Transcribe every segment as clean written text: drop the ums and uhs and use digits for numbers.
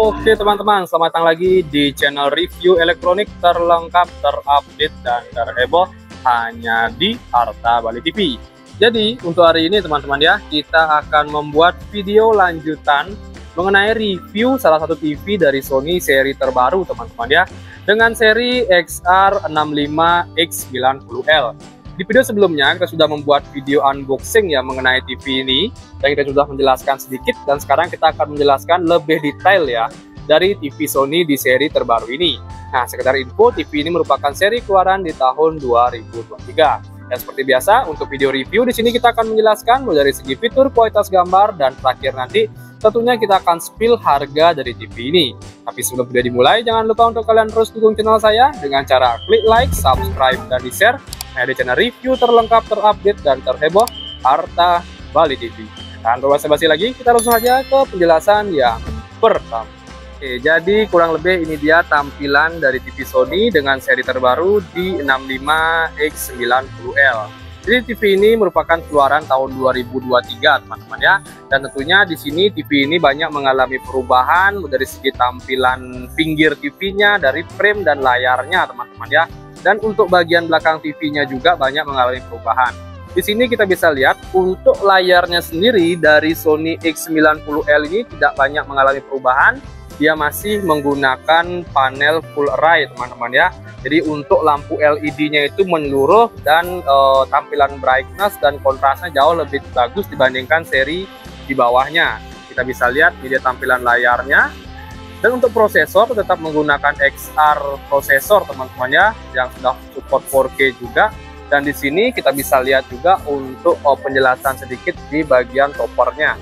Oke teman-teman, selamat datang lagi di channel review elektronik terlengkap, terupdate, dan terheboh hanya di Harta Bali TV. Jadi untuk hari ini teman-teman ya, kita akan membuat video lanjutan mengenai review salah satu TV dari Sony seri terbaru teman-teman ya, dengan seri XR65X90L. Di video sebelumnya kita sudah membuat video unboxing ya mengenai TV ini, dan kita sudah menjelaskan sedikit, dan sekarang kita akan menjelaskan lebih detail ya dari TV Sony di seri terbaru ini. Nah, sekedar info, TV ini merupakan seri keluaran di tahun 2023. Dan seperti biasa, untuk video review di sini kita akan menjelaskan mulai dari segi fitur, kualitas gambar, dan terakhir nanti tentunya kita akan spill harga dari TV ini. Tapi sebelum video dimulai, jangan lupa untuk kalian terus dukung channel saya dengan cara klik like, subscribe, dan di-share di channel review terlengkap, terupdate, dan terheboh Harta Bali TV. Tanpa basa-basi lagi, kita langsung saja ke penjelasan yang pertama. Oke, jadi kurang lebih ini dia tampilan dari TV Sony dengan seri terbaru di 65X90L. Jadi TV ini merupakan keluaran tahun 2023 teman-teman ya. Dan tentunya di sini TV ini banyak mengalami perubahan dari segi tampilan pinggir TV-nya, dari frame dan layarnya teman-teman ya. Dan untuk bagian belakang TV-nya juga banyak mengalami perubahan. Di sini kita bisa lihat untuk layarnya sendiri dari Sony X90L ini tidak banyak mengalami perubahan. Dia masih menggunakan panel full array teman-teman ya. Jadi untuk lampu LED-nya itu menyeluruh, dan tampilan brightness dan kontrasnya jauh lebih bagus dibandingkan seri di bawahnya. Kita bisa lihat ini dia tampilan layarnya. Dan untuk prosesor tetap menggunakan XR prosesor teman-teman ya, yang sudah support 4K juga. Dan di sini kita bisa lihat juga untuk penjelasan sedikit di bagian toppernya.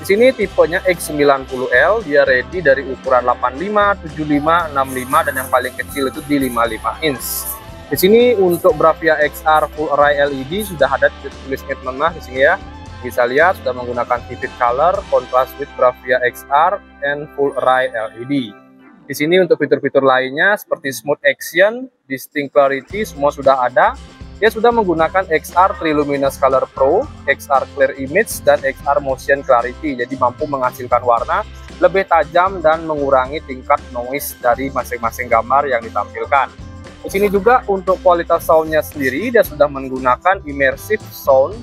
Di sini tipenya X90L, dia ready dari ukuran 85, 75, 65, dan yang paling kecil itu di 55 inch. Di sini untuk Bravia XR Full Array LED sudah ada tulisnya teman-teman di sini ya. Bisa lihat sudah menggunakan vivid color, contrast with Bravia XR, and Full Array LED. Di sini untuk fitur-fitur lainnya seperti Smooth Action, Distinct Clarity, semua sudah ada. Dia sudah menggunakan XR Triluminous Color Pro, XR Clear Image, dan XR Motion Clarity. Jadi mampu menghasilkan warna lebih tajam dan mengurangi tingkat noise dari masing-masing gambar yang ditampilkan. Di sini juga untuk kualitas soundnya sendiri dia sudah menggunakan Immersive Sound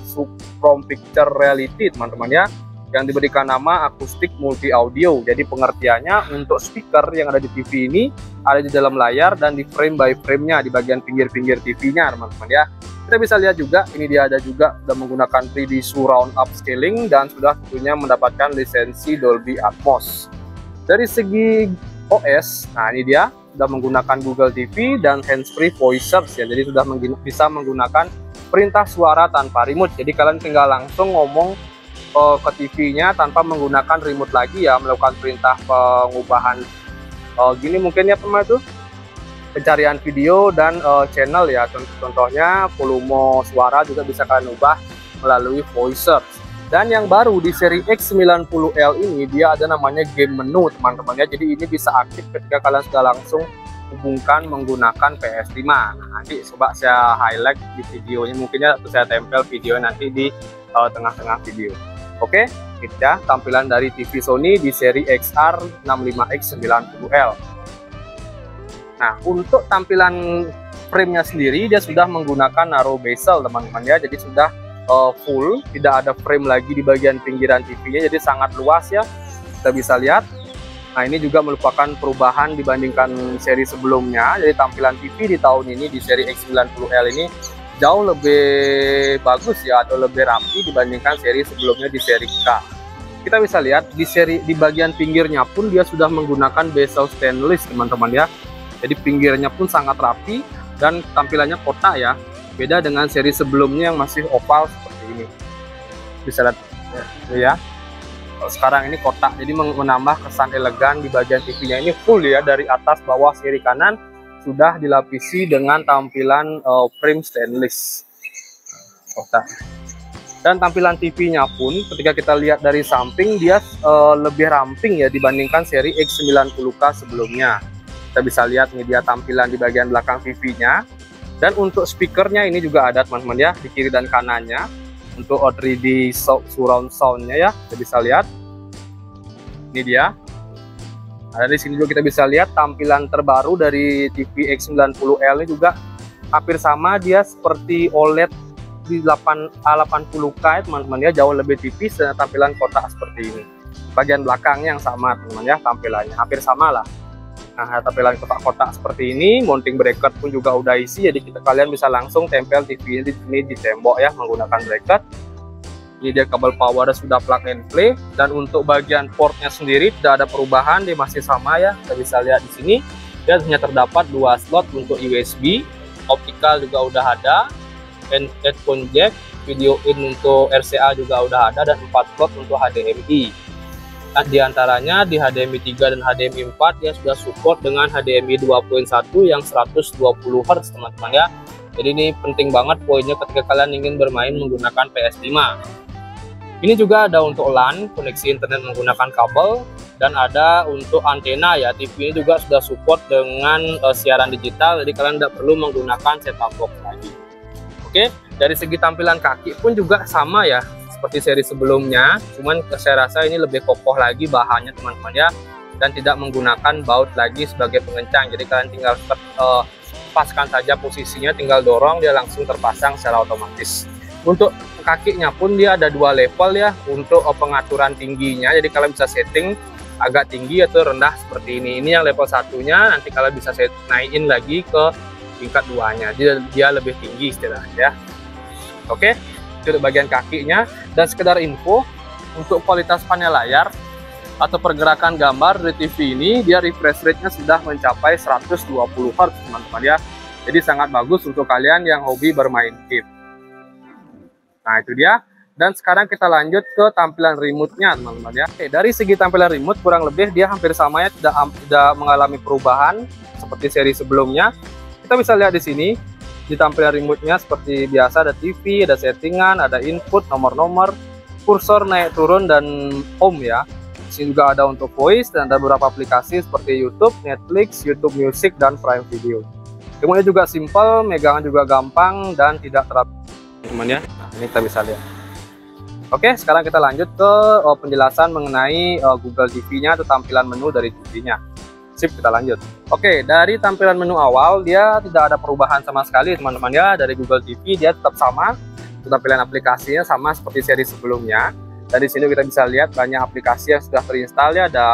from Picture Reality teman-teman ya, yang diberikan nama Acoustic Multi Audio. Jadi pengertiannya untuk speaker yang ada di TV ini ada di dalam layar dan di frame by frame-nya di bagian pinggir-pinggir TV-nya teman-teman ya. Kita bisa lihat juga ini dia ada juga sudah menggunakan 3D surround upscaling dan sudah tentunya mendapatkan lisensi Dolby Atmos. Dari segi OS, nah ini dia sudah menggunakan Google TV dan hands-free voice search ya. Jadi sudah bisa menggunakan perintah suara tanpa remote. Jadi kalian tinggal langsung ngomong ke TV-nya tanpa menggunakan remote lagi ya, melakukan perintah pengubahan gini mungkin ya teman itu pencarian video dan channel ya. Contohnya volume suara juga bisa kalian ubah melalui voice search. Dan yang baru di seri X90L ini dia ada namanya game menu teman-teman ya. Jadi ini bisa aktif ketika kalian sudah langsung hubungkan menggunakan PS5. Nah, nanti coba saya highlight di videonya mungkin ya, atau saya tempel video nanti di tengah-tengah video. Oke, kita tampilan dari TV Sony di seri XR65X90L. Nah, untuk tampilan frame-nya sendiri dia sudah menggunakan narrow bezel teman-teman ya. Jadi sudah full, tidak ada frame lagi di bagian pinggiran TV-nya, jadi sangat luas ya. Kita bisa lihat. Nah, ini juga merupakan perubahan dibandingkan seri sebelumnya. Jadi tampilan TV di tahun ini di seri X90L ini jauh lebih bagus ya, atau lebih rapi dibandingkan seri sebelumnya di seri K. Kita bisa lihat di bagian pinggirnya pun dia sudah menggunakan bezel stainless teman-teman ya. Jadi pinggirnya pun sangat rapi dan tampilannya kotak ya. Beda dengan seri sebelumnya yang masih oval seperti ini. Bisa lihat ya. Sekarang ini kotak, jadi menambah kesan elegan di bagian TV-nya ini full ya, dari atas bawah kiri kanan sudah dilapisi dengan tampilan frame stainless kotak. Dan tampilan TV-nya pun ketika kita lihat dari samping dia lebih ramping ya dibandingkan seri X90K sebelumnya. Kita bisa lihat nih dia tampilan di bagian belakang TV-nya. Dan untuk speakernya ini juga ada teman-teman ya, di kiri dan kanannya. Untuk 3D surround sound-nya ya, kita bisa lihat. Ini dia. Nah, dari sini juga kita bisa lihat tampilan terbaru dari TV X90L ini juga hampir sama, dia seperti OLED di 80K ya teman-teman ya, jauh lebih tipis dan tampilan kotak seperti ini. Bagian belakangnya yang sama teman-teman ya, tampilannya hampir sama lah. Nah, tampilan kotak-kotak seperti ini, mounting bracket pun juga udah isi, jadi kalian bisa langsung tempel TV ini di tembok ya menggunakan bracket. Ini dia kabel power sudah plug and play, dan untuk bagian portnya sendiri tidak ada perubahan, dia masih sama ya. Kita bisa lihat di sini dia hanya terdapat 2 slot untuk USB, optical juga udah ada, headphone jack, video in untuk RCA juga udah ada, dan 4 slot untuk HDMI. Nah, di antaranya di HDMI 3 dan HDMI 4 ya sudah support dengan HDMI 2.1 yang 120 Hz teman-teman ya. Jadi ini penting banget poinnya ketika kalian ingin bermain menggunakan PS5. Ini juga ada untuk LAN, koneksi internet menggunakan kabel, dan ada untuk antena ya. TV ini juga sudah support dengan siaran digital, jadi kalian tidak perlu menggunakan set-top box lagi. Oke, dari segi tampilan kaki pun juga sama ya, seperti seri sebelumnya, cuman saya rasa ini lebih kokoh lagi bahannya teman-teman ya, dan tidak menggunakan baut lagi sebagai pengencang. Jadi kalian tinggal paskan saja posisinya, tinggal dorong, dia langsung terpasang secara otomatis. Untuk kakinya pun dia ada 2 level ya untuk pengaturan tingginya, jadi kalian bisa setting agak tinggi atau rendah seperti ini. Ini yang level satunya, nanti kalian bisa naikin lagi ke tingkat 2-nya, dia lebih tinggi istilahnya ya. Oke, itu bagian kakinya. Dan sekedar info untuk kualitas panel layar atau pergerakan gambar dari TV ini, dia refresh rate-nya sudah mencapai 120 Hz teman-teman ya. Jadi sangat bagus untuk kalian yang hobi bermain game. Nah, itu dia. Dan sekarang kita lanjut ke tampilan remote-nya teman-teman ya. Oke, dari segi tampilan remote kurang lebih dia hampir sama ya, tidak mengalami perubahan seperti seri sebelumnya. Kita bisa lihat di sini di tampilan remote-nya seperti biasa, ada TV, ada settingan, ada input, nomor-nomor, kursor naik turun, dan home ya. Di sini juga ada untuk voice, dan ada beberapa aplikasi seperti YouTube, Netflix, YouTube Music, dan Prime Video. Remote-nya juga simple, megangan juga gampang dan tidak terlalu teman ya. Nah, ini kita bisa lihat. Oke, sekarang kita lanjut ke penjelasan mengenai Google TV-nya atau tampilan menu dari TV-nya. Sip, kita lanjut. Oke, dari tampilan menu awal dia tidak ada perubahan sama sekali teman-teman ya. Dari Google TV dia tetap sama, tampilan aplikasinya sama seperti seri sebelumnya. Dan di sini kita bisa lihat banyak aplikasi yang sudah terinstall ya, ada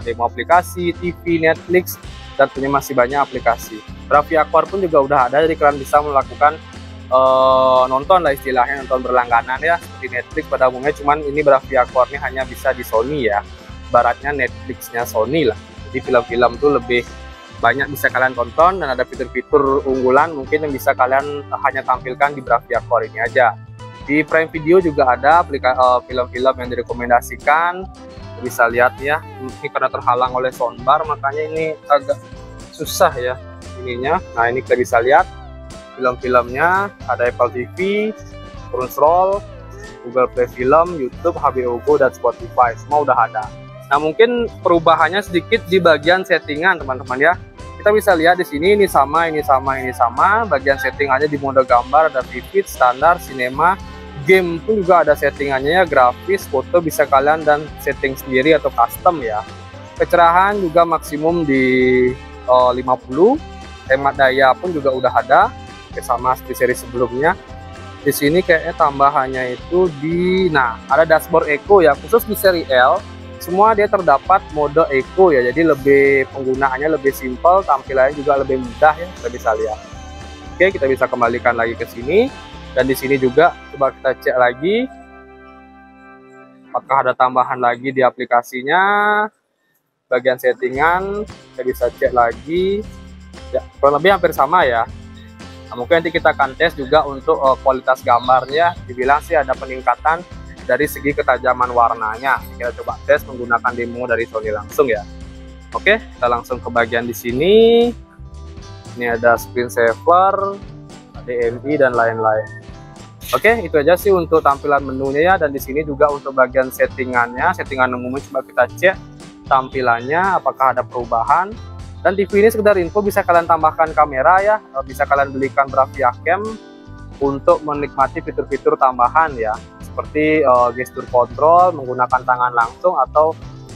demo aplikasi, TV, Netflix, dan punya masih banyak aplikasi. Braviacor pun juga udah ada, jadi kalian bisa melakukan nonton lah istilahnya, nonton berlangganan ya seperti Netflix pada umumnya, cuman ini Braviacor ini hanya bisa di Sony ya, baratnya Netflixnya Sony lah. Jadi film-film tuh lebih banyak bisa kalian tonton, dan ada fitur-fitur unggulan mungkin yang bisa kalian hanya tampilkan di Braviacor ini aja. Di Prime Video juga ada film-film yang direkomendasikan, bisa lihat ya. Ini karena terhalang oleh soundbar makanya ini agak susah ya ininya. Nah, ini kita bisa lihat film-filmnya, ada Apple TV, Crunchyroll, Google Play Film, YouTube, HBO Go, dan Spotify, semua udah ada. Nah, mungkin perubahannya sedikit di bagian settingan teman-teman ya. Kita bisa lihat di sini, ini sama, ini sama, ini sama. Bagian settingannya di mode gambar ada vivid, standar, cinema, game pun juga ada settingannya ya, grafis, foto bisa kalian dan setting sendiri atau custom ya. Kecerahan juga maksimum di 50, hemat daya pun juga udah ada. Sama seperti seri sebelumnya. Di sini kayaknya tambahannya itu nah, ada dashboard eco ya, khusus di seri L semua dia terdapat mode eco ya, jadi lebih penggunaannya lebih simpel, tampilannya juga lebih mudah ya, kita bisa lihat. Oke, kita bisa kembalikan lagi ke sini, dan di sini juga coba kita cek lagi apakah ada tambahan lagi di aplikasinya. Bagian settingan kita bisa cek lagi ya, kurang lebih hampir sama ya. Nah, mungkin nanti kita akan tes juga untuk kualitas gambarnya, dibilang sih ada peningkatan dari segi ketajaman warnanya. Kita coba tes menggunakan demo dari Sony langsung ya. Oke, kita langsung ke bagian di sini. Ini ada screensaver, HDMI, dan lain-lain. Oke, itu aja sih untuk tampilan menunya ya. Dan di sini juga untuk bagian settingannya, settingan umumnya coba kita cek tampilannya apakah ada perubahan. Dan TV ini sekedar info, bisa kalian tambahkan kamera ya, bisa kalian belikan Braviacam untuk menikmati fitur-fitur tambahan ya, seperti gesture control menggunakan tangan langsung, atau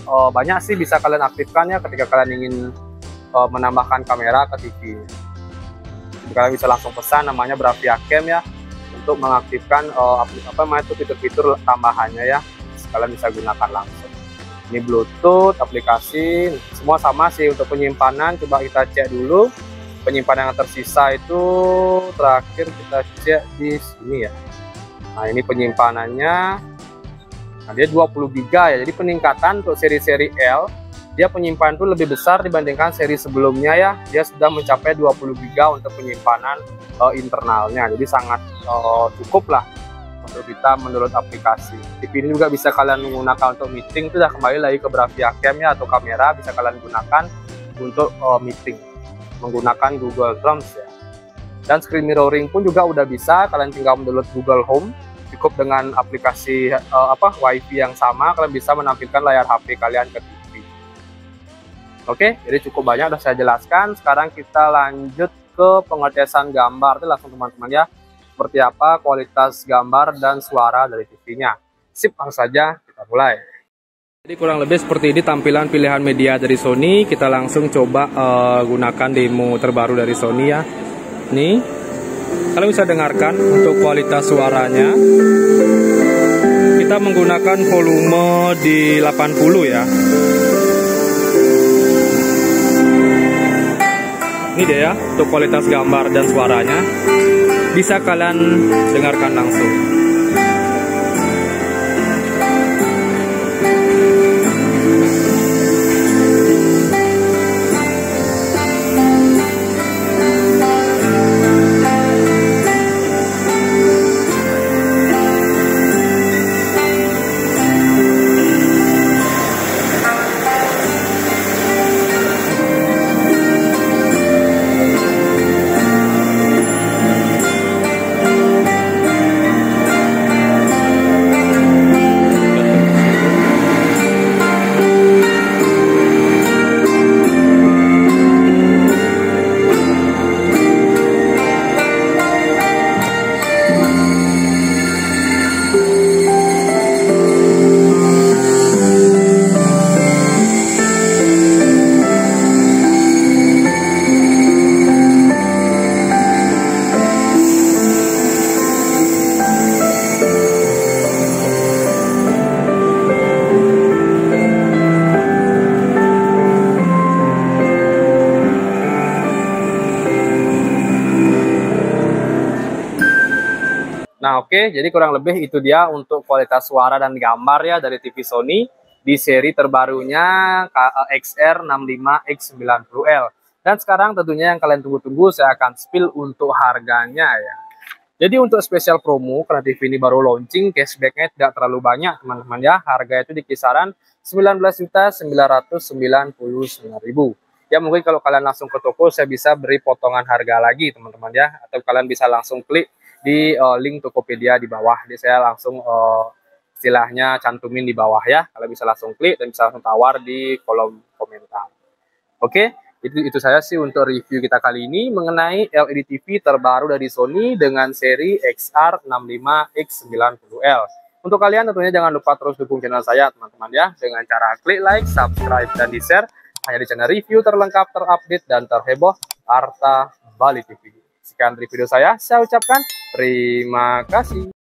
banyak sih bisa kalian aktifkan ya ketika kalian ingin menambahkan kamera ke TV. Jadi kalian bisa langsung pesan namanya Bravia Cam ya untuk mengaktifkan fitur-fitur tambahannya ya. Kalian bisa gunakan langsung. Ini Bluetooth, aplikasi, semua sama sih. Untuk penyimpanan coba kita cek dulu. Penyimpanan yang tersisa itu terakhir kita cek di sini ya. Nah, ini penyimpanannya. Nah, dia 20 GB ya. Jadi peningkatan untuk seri-seri L, dia penyimpanan itu lebih besar dibandingkan seri sebelumnya ya. Dia sudah mencapai 20 GB untuk penyimpanan internalnya. Jadi sangat cukup lah untuk kita mendownload aplikasi. TV ini juga bisa kalian menggunakan untuk meeting. Itu udah kembali lagi ke Bravia Cam ya, atau kamera bisa kalian gunakan untuk meeting menggunakan Google Drums ya. Dan screen mirroring pun juga udah bisa. Kalian tinggal mendownload Google Home, cukup dengan aplikasi WiFi yang sama, kalian bisa menampilkan layar HP kalian ke TV. Oke, jadi cukup banyak udah saya jelaskan. Sekarang kita lanjut ke pengetesan gambar. Itu langsung teman-teman ya, seperti apa kualitas gambar dan suara dari TV-nya. Sip, langsung saja kita mulai. Jadi kurang lebih seperti ini tampilan pilihan media dari Sony. Kita langsung coba gunakan demo terbaru dari Sony ya. Nih, kalian bisa dengarkan untuk kualitas suaranya. Kita menggunakan volume di 80 ya. Ini dia ya, untuk kualitas gambar dan suaranya. Bisa kalian dengarkan langsung. Nah oke, jadi kurang lebih itu dia untuk kualitas suara dan gambar ya dari TV Sony di seri terbarunya XR65X90L. Dan sekarang tentunya yang kalian tunggu-tunggu, saya akan spill untuk harganya ya. Jadi untuk spesial promo, karena TV ini baru launching, cashbacknya tidak terlalu banyak teman-teman ya. Harga itu di kisaran 19.999.000. Ya mungkin kalau kalian langsung ke toko, saya bisa beri potongan harga lagi teman-teman ya. Atau kalian bisa langsung klik di link Tokopedia di bawah. Jadi saya langsung istilahnya cantumin di bawah ya. Kalian bisa langsung klik dan bisa langsung tawar di kolom komentar. Oke, itu saya sih untuk review kita kali ini mengenai LED TV terbaru dari Sony dengan seri XR65X90L. Untuk kalian tentunya jangan lupa terus dukung channel saya teman-teman ya, dengan cara klik like, subscribe, dan di share hanya di channel review terlengkap, terupdate, dan terheboh Arta Bali TV. Sekian dari video saya ucapkan terima kasih.